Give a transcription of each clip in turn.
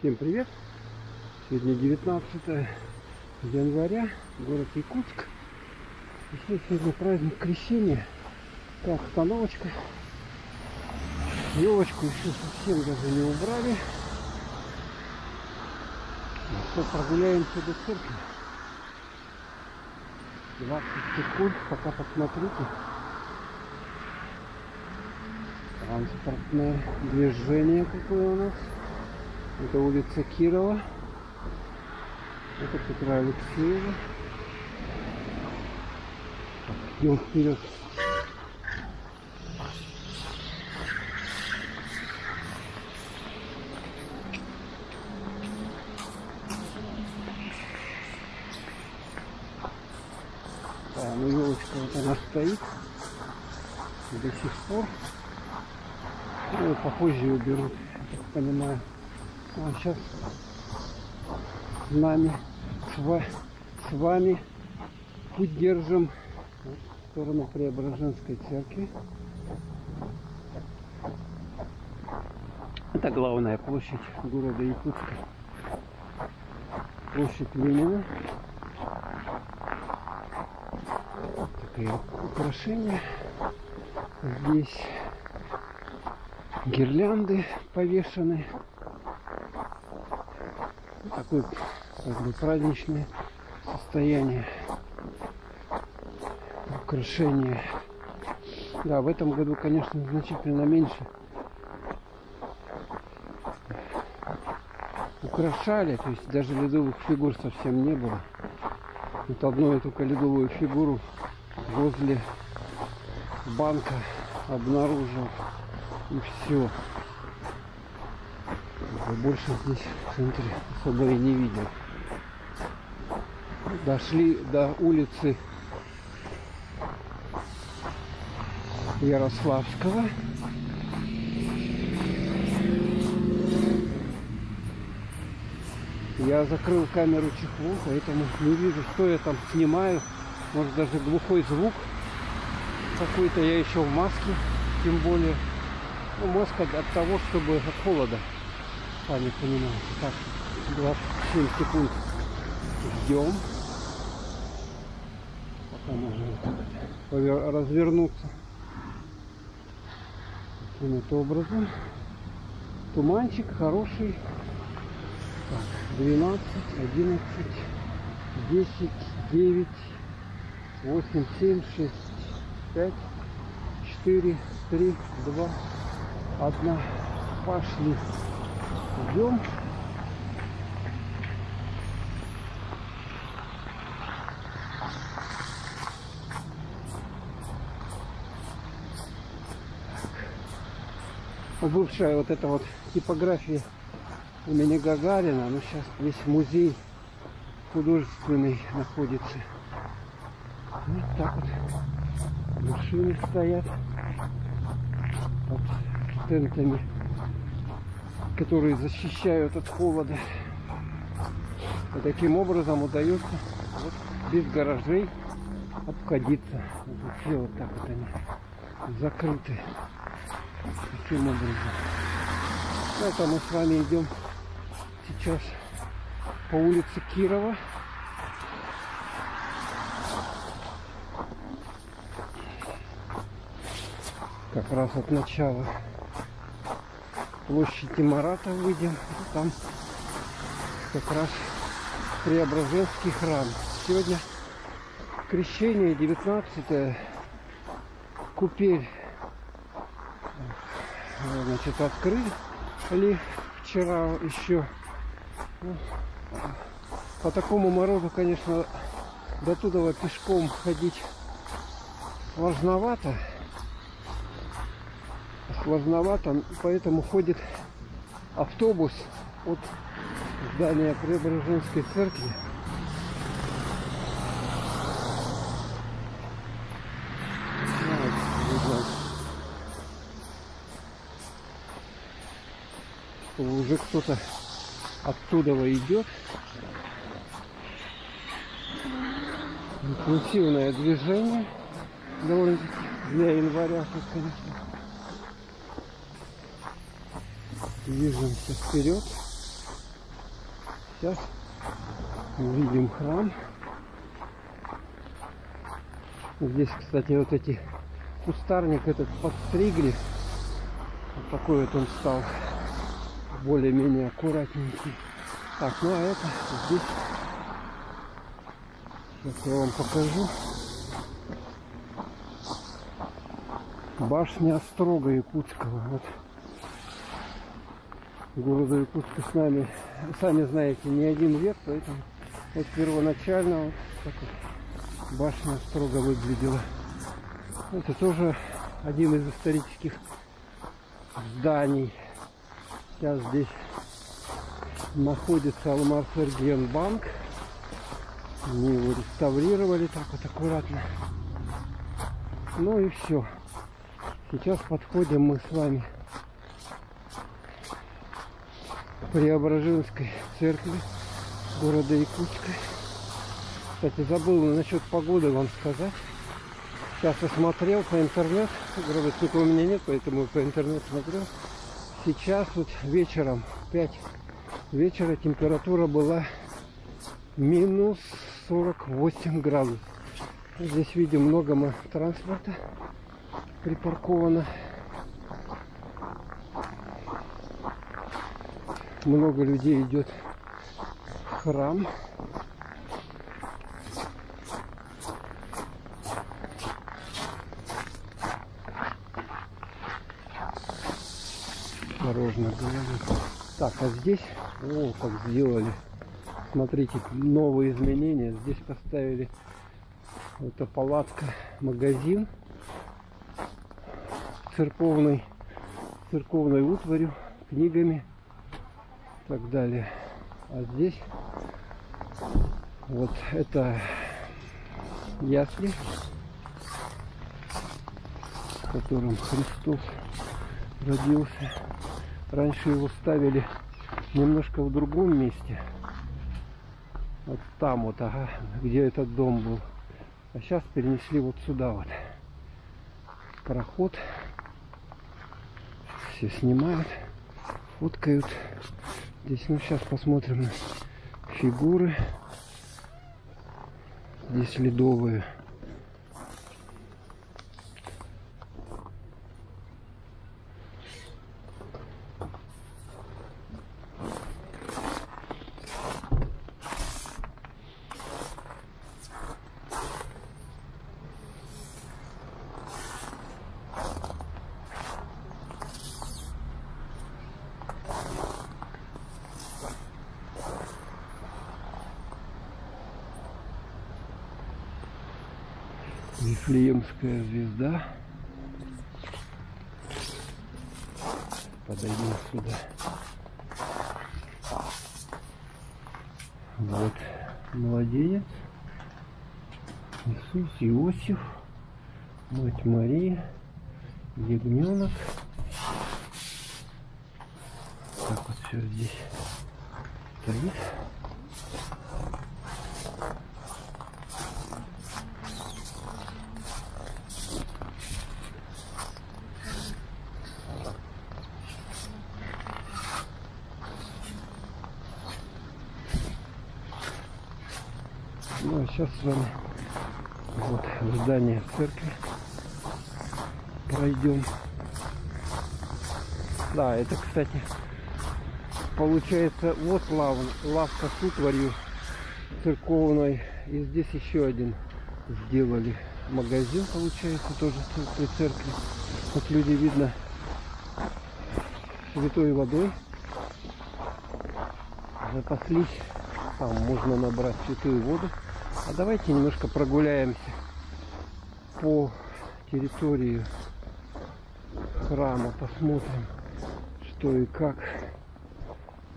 Всем привет! Сегодня 19 января, город Якутск. И сегодня праздник Крещения. Так, остановочка. Елочку еще совсем даже не убрали. Что, прогуляемся до церкви. 20 секунд, пока посмотрите. Транспортное движение какое у нас. Это улица Кирова. Это Петра Алексеева. Так, идем вперед. Да, ну елочка вот она стоит до сих пор. Ну, попозже ее берут, я так понимаю. А сейчас с вами путь держим в сторону Преображенской церкви. Это главная площадь города Якутска. Площадь Ленина. Такие украшения. Здесь гирлянды повешены. Такое как бы праздничное состояние. Украшения. Да, в этом году, конечно, значительно меньше украшали, то есть даже ледовых фигур совсем не было. Вот одну только ледовую фигуру возле банка обнаружил, и все. Больше здесь в центре особо и не видел. Дошли до улицы Ярославского. Я закрыл камеру чехлом, поэтому не вижу, что я там снимаю. Может, даже глухой звук какой-то. Я еще в маске, тем более. Ну, маска от того, чтобы от холода. Сами понимаете. Так, 27 секунд ждем. Пока можно развернуться таким образом. Туманчик хороший. Так, 12, 11, 10, 9, 8, 7, 6, 5, 4, 3, 2, 1. Пошли. Идем. Бывшая вот эта вот типография имени Гагарина, но сейчас весь музей художественный находится. Вот так вот машины стоят под тентами, которые защищают от холода. И таким образом удается вот без гаражей обходиться. Вот все вот так вот они закрыты. Таким образом. Это мы с вами идем сейчас по улице Кирова. Как раз от начала площади Марата выйдем. Там как раз Преображенский храм. Сегодня Крещение, 19-е, купель. Значит, открыли вчера еще. Ну, по такому морозу, конечно, до туда пешком ходить сложновато. Поэтому ходит автобус от здания Преображенской церкви. Уже кто-то оттуда идет. Интенсивное движение довольно-таки для января, конечно. Движемся вперед. Сейчас увидим храм. Здесь, кстати, вот эти кустарник этот подстригли. Вот такой вот он стал более-менее аккуратненький. Так, ну а это здесь. Сейчас я вам покажу. Башня Острога Якутского. Вот. Города Якутска с нами, сами знаете, не один век, поэтому вот первоначально вот так вот башня Острога выглядела. Это тоже один из исторических зданий. Сейчас здесь находится Алмаз-Эргенбанк. Они его реставрировали так вот аккуратно. Ну и все. Сейчас подходим мы с вами к Преображенской церкви города Якутска. Кстати, забыл насчет погоды вам сказать. Сейчас я смотрел по интернету. Градусника у меня нет, поэтому по интернету смотрел. Сейчас вот вечером, 5 вечера, температура была минус 48 градусов. Здесь видим много транспорта припарковано. Много людей идет в храм. Осторожно говорю. Так, а здесь, о, как сделали. Смотрите, новые изменения. Здесь поставили, это палатка, магазин церковной утварью, книгами и так далее. А здесь вот это ясли, в котором Христос родился. Раньше его ставили немножко в другом месте. Вот там вот, ага, где этот дом был. А сейчас перенесли вот сюда вот. Проход. Все снимают, фоткают. Здесь, ну, сейчас посмотрим на фигуры. Здесь ледовые. Вифлеемская звезда. Подойдем сюда. Вот младенец. Иисус, Иосиф, Мать Мария, ягненок. Так вот все здесь стоит. Ну а сейчас с вами вот в здание церкви пройдем. Да, это, кстати, получается, вот лавка с утварью церковной. И здесь еще один сделали магазин, получается, тоже при церкви. Вот люди, видно, святой водой запаслись. Там можно набрать святую воду. А давайте немножко прогуляемся по территории храма, посмотрим, что и как.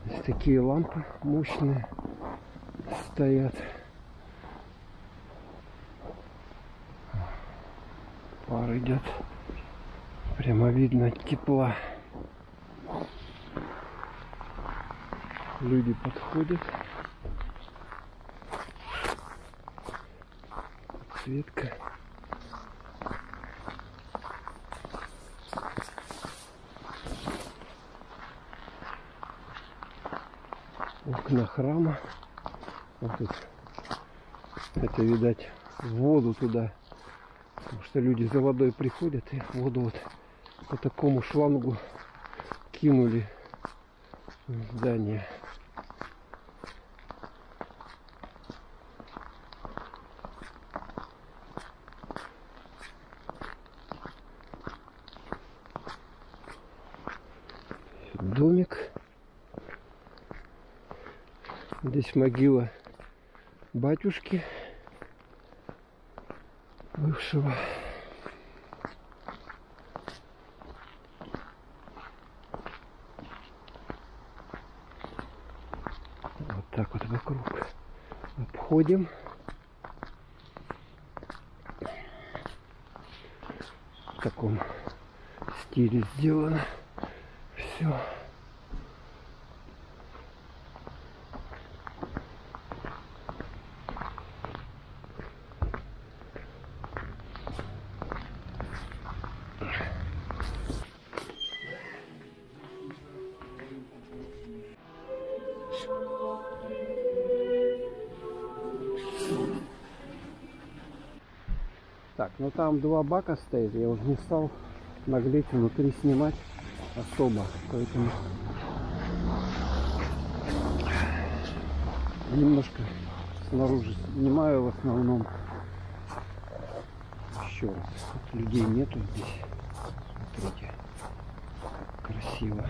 Здесь такие лампы мощные стоят. Пар идет. Прямо видно тепла. Люди подходят. Подсветка. Окна храма. Вот тут. Это, видать, в воду туда. Потому что люди за водой приходят и воду вот по такому шлангу кинули в здание. Домик. Здесь могила батюшки бывшего. Вот так вот вокруг обходим. В таком стиле сделано все. Так, ну там два бака стоит, я уже не стал наглеть внутри снимать особо, поэтому немножко снаружи снимаю в основном. Еще раз, вот людей нету здесь, смотрите, красиво.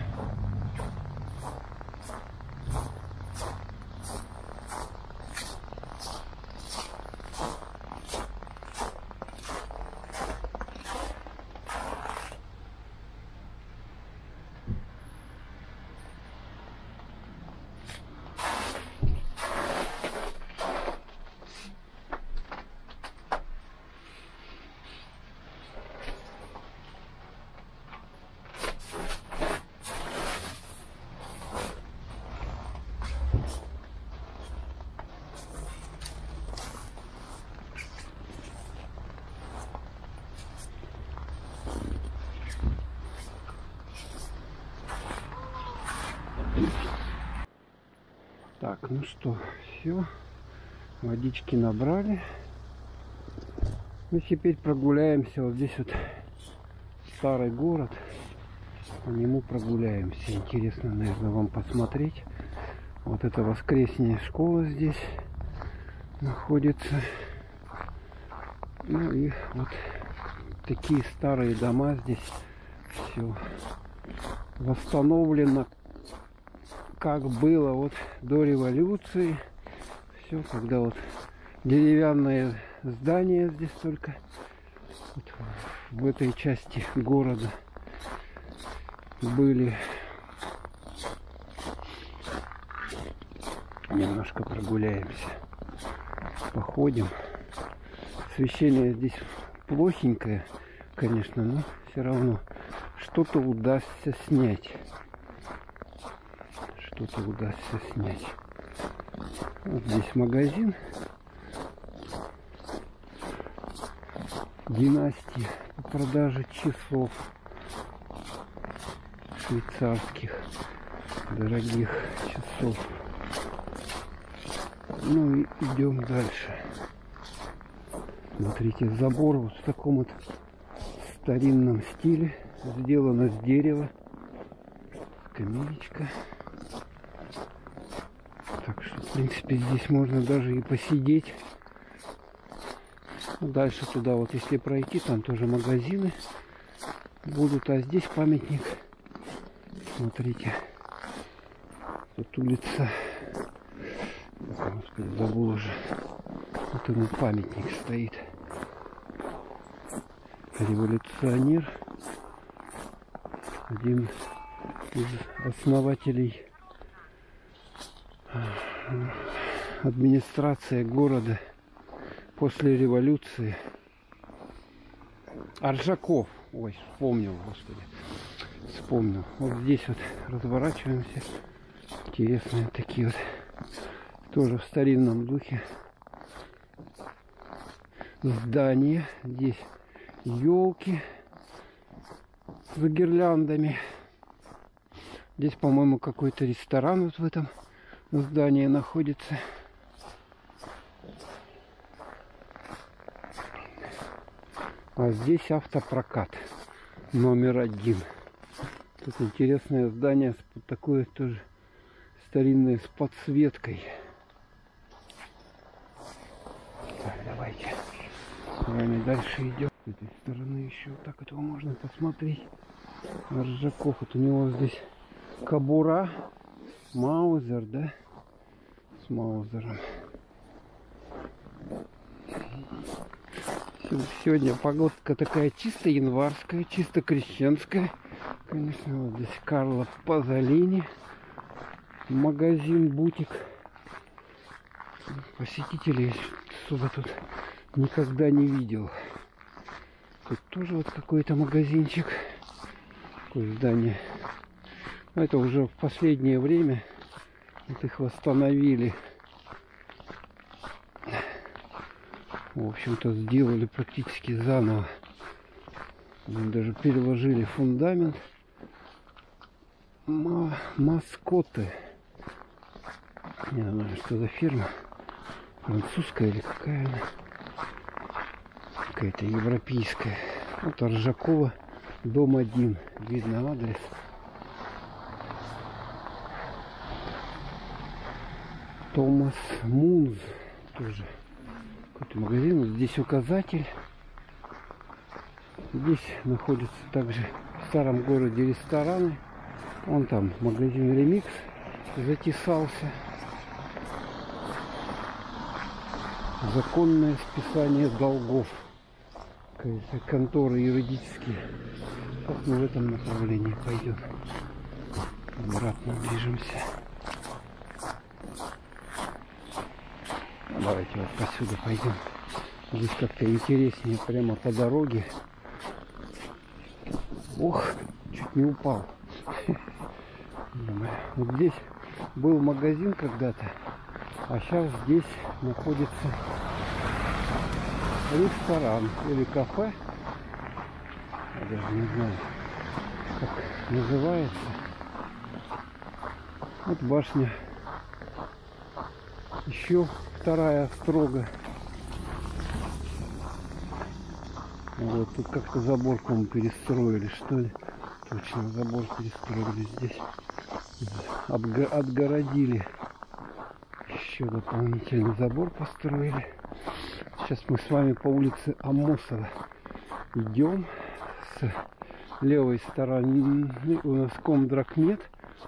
Так, ну что, все, водички набрали. Ну теперь прогуляемся. Вот здесь вот старый город, по нему прогуляемся. Интересно, наверное, вам посмотреть. Вот эта воскресная школа здесь находится. Ну и вот такие старые дома здесь. Все восстановлено, как было вот до революции. Все, когда вот деревянные здания здесь только вот в этой части города были. Немножко прогуляемся, походим. Освещение здесь плохенькое, конечно, но все равно что-то удастся снять. Что-то удастся снять. Вот здесь магазин Династия по продаже часов швейцарских, дорогих часов. Ну и идем дальше. Смотрите, забор вот в таком вот старинном стиле, сделано с дерева, скамеечка. Так что, в принципе, здесь можно даже и посидеть. Дальше туда вот, если пройти, там тоже магазины будут, а здесь памятник. Смотрите, тут улица, господи, забыл уже, вот ему памятник стоит. Революционер, один из основателей администрации города после революции. Аржаков. Ой, вспомнил, господи. Вспомнил. Вот здесь вот разворачиваемся. Интересные такие вот. Тоже в старинном духе. Здание. Здесь елки с гирляндами. Здесь, по-моему, какой-то ресторан вот в этом здание находится. А здесь автопрокат номер 1. Тут интересное здание, такое тоже старинное, с подсветкой. Так, давайте с вами дальше идем. С этой стороны еще вот так этого можно посмотреть. Ржаков, вот у него здесь кобура, маузер, да, с маузером. Сегодня погодка такая чисто январская, чисто крещенская. Конечно, вот здесь Карло Пазолини, магазин, бутик. Посетителей сюда тут никогда не видел. Тут тоже вот какой-то магазинчик, такое здание. Но это уже в последнее время вот их восстановили. В общем-то, сделали практически заново. Даже переложили фундамент. Маскоты. Не знаю, что за фирма. Французская или какая она. Какая-то европейская. Вот Ржакова, дом 1. Видно адрес. Томас Мунз тоже. Какой-то магазин. Вот здесь указатель. Здесь находятся также в старом городе рестораны. Вон там магазин Ремикс затесался. Законное списание долгов. Какая-то конторы юридические. Как мы в этом направлении пойдем. Обратно движемся. Давайте вот посюда пойдем. Здесь как-то интереснее, прямо по дороге. Ох, чуть не упал. Вот здесь был магазин когда-то, а сейчас здесь находится ресторан или кафе. Я даже не знаю, как называется. Вот башня. Еще вторая строго. Вот тут как-то забор, по-моему, перестроили, что ли. Точно, забор перестроили здесь. Отгородили. Еще дополнительный забор построили. Сейчас мы с вами по улице Амосова идем. С левой стороны у нас Комдракмет.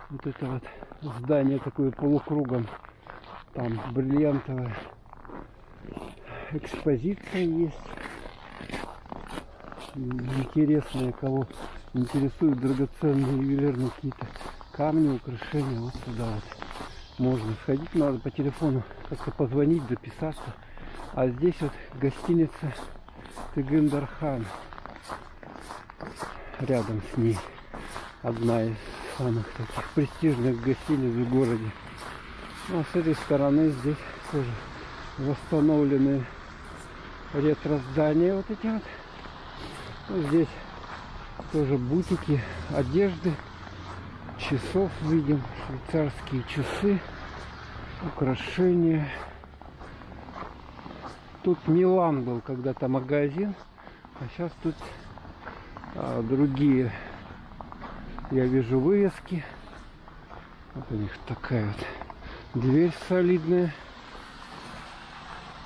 Вот это вот здание такое полукругом. Там бриллиантовая экспозиция есть. Интересные, кого интересуют драгоценные ювелирные какие-то камни, украшения. Вот сюда вот можно сходить. Надо по телефону как-то позвонить, записаться. А здесь вот гостиница Тыгын-Дархан. Рядом с ней одна из самых таких престижных гостиниц в городе. Ну, а с этой стороны здесь тоже восстановлены ретро-здания вот эти вот. Ну, здесь тоже бутики, одежды, часов видим, швейцарские часы, украшения. Тут Милан был когда-то магазин, а сейчас тут другие. Я вижу вывески. Вот у них такая вот дверь солидная.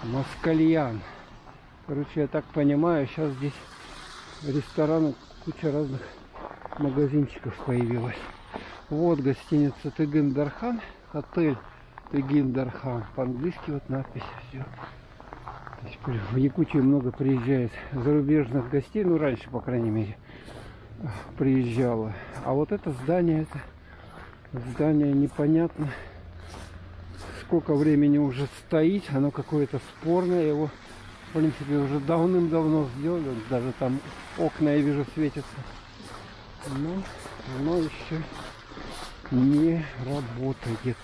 Москальян. Короче, я так понимаю, сейчас здесь рестораны, куча разных магазинчиков появилась. Вот гостиница Тыгын-Дархан, отель Тыгын-Дархан. По-английски вот надпись все. В Якутию много приезжает зарубежных гостей, ну раньше, по крайней мере, приезжало. А вот это здание непонятно, сколько времени уже стоит, оно какое-то спорное, его, в принципе, уже давным-давно сделали, даже там окна, я вижу, светятся, но оно еще не работает,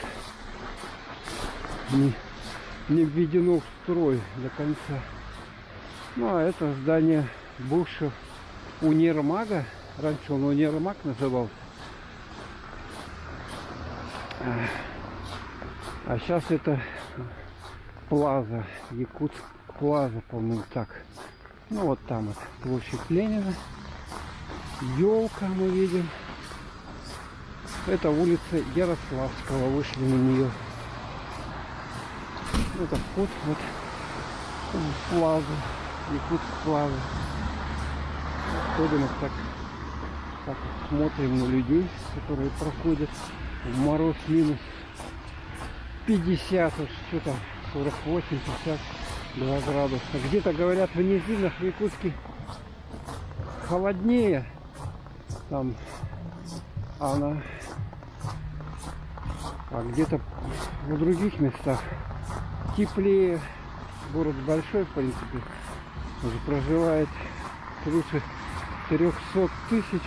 не введено в строй до конца. Ну, а это здание бывшего универмага. Раньше он универмаг назывался. А сейчас это Плаза, Якутск Плаза, по-моему, так. Ну вот там вот площадь Ленина. Елка мы видим. Это улица Ярославского. Вышли на нее. Это вход вот в Плазу. Якутск Плаза. Ходим вот так вот смотрим на людей, которые проходят в мороз минус 50, вот что там, 48, 52 градуса. Где-то, говорят, в низинах в Якутске холоднее там, а где-то в других местах теплее. Город большой, в принципе, уже проживает свыше 300 тысяч,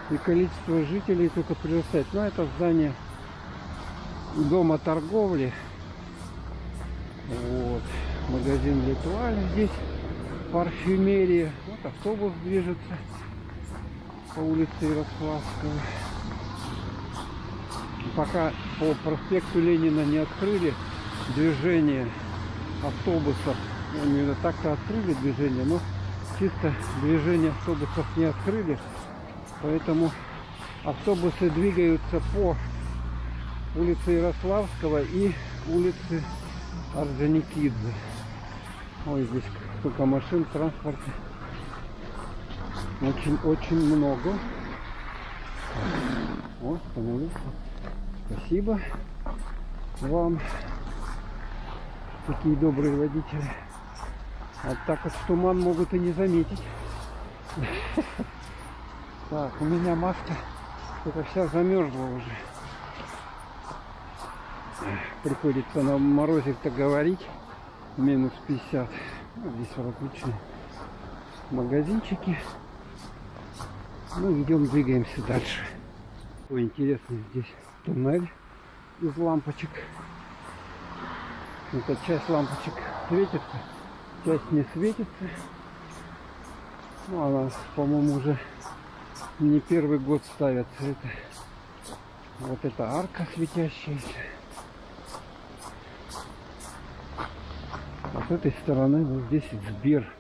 и количество жителей только прирастает. Но это здание дома торговли. Вот. Магазин Литуаль здесь, парфюмерия. Вот автобус движется по улице Ярославского. Пока по проспекту Ленина не открыли движение автобусов, именно так-то открыли движение, но чисто движение автобусов не открыли, поэтому автобусы двигаются по улице Ярославского и улице Орджоникидзе. Ой, здесь столько машин, транспорта. Очень много. Вот, остановился. Спасибо вам, такие добрые водители. А так вот в туман могут и не заметить. Так, у меня маска только вся замерзла уже. Приходится на морозик-то говорить. Минус 50. Вот здесь вот отличные магазинчики. Ну, идем, двигаемся дальше. Ой, интересный здесь туннель из лампочек. Эта часть лампочек светится, часть не светится. Ну, она, по-моему, уже не первый год ставится. Это вот эта арка светящаяся. А с этой стороны вот здесь Сбер.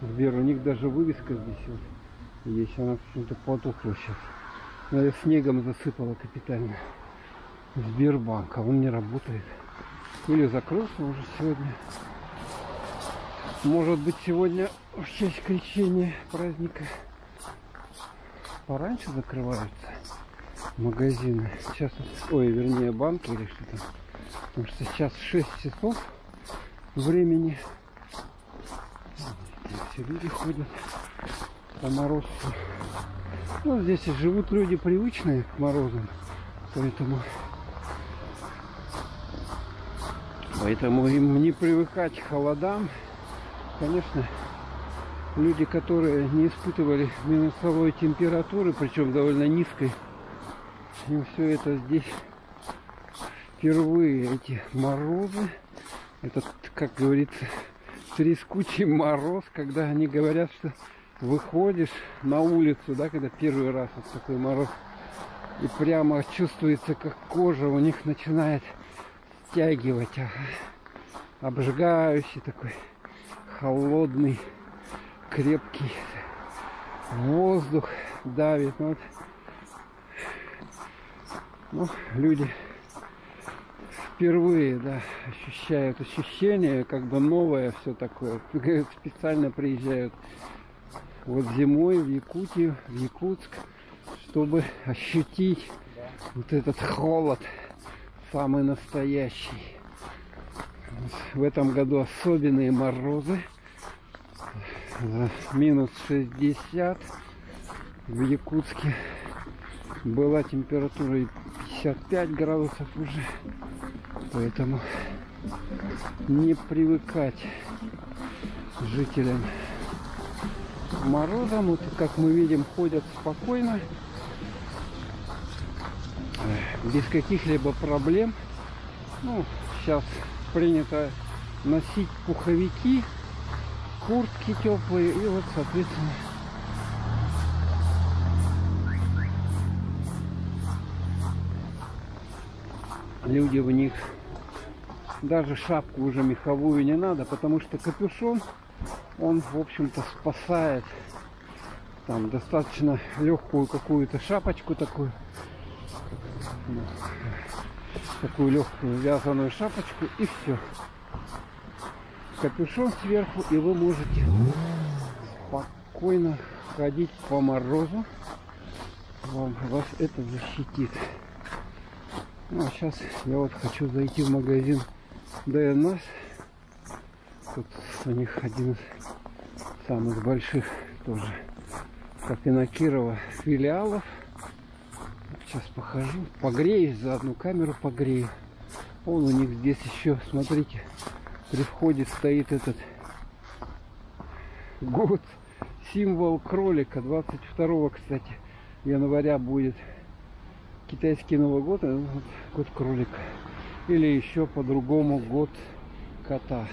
Сбер, у них даже вывеска здесь вот есть. Она почему-то потухла сейчас. Наверное, снегом засыпала капитально. Сбербанк, а он не работает. Или закрылся уже сегодня. Может быть, сегодня в честь крещения праздника пораньше закрываются магазины. Сейчас, ой, вернее, банки или что там. Потому что сейчас 6 часов времени. Все люди ходят по морозу. Ну, здесь живут люди привычные к морозам. Поэтому им не привыкать к холодам. Конечно, люди, которые не испытывали минусовой температуры, причем довольно низкой, им все это здесь впервые, эти морозы. Это, как говорится, трескучий мороз, когда они говорят, что выходишь на улицу, да, когда первый раз вот такой мороз, и прямо чувствуется, как кожа у них начинает стягивать, обжигающий такой холодный, крепкий воздух давит. Ну, люди впервые, да, ощущают ощущение, как бы новое все такое. Специально приезжают вот зимой в Якутию, в Якутск, чтобы ощутить вот этот холод, самый настоящий. В этом году особенные морозы. Минус 60 в Якутске. Была температура и 55 градусов уже. Поэтому не привыкать жителям к морозам. Вот, как мы видим, ходят спокойно, без каких-либо проблем. Ну, сейчас принято носить пуховики, куртки теплые, и вот, соответственно, люди в них даже шапку уже меховую не надо, потому что капюшон, он, в общем-то, спасает. Там достаточно легкую какую-то шапочку такую, такую легкую вязаную шапочку, и все. Капюшон сверху, и вы можете спокойно ходить по морозу. Вас это защитит. Ну, а сейчас я вот хочу зайти в магазин ДНС. Тут у них один из самых больших тоже, как и на Кирова, филиалов. Сейчас похожу, погреюсь, за одну камеру погрею. Вон у них здесь еще, смотрите, при входе стоит этот год, символ кролика. 22, кстати, января будет китайский Новый год, год кролика. Или еще по-другому год кота.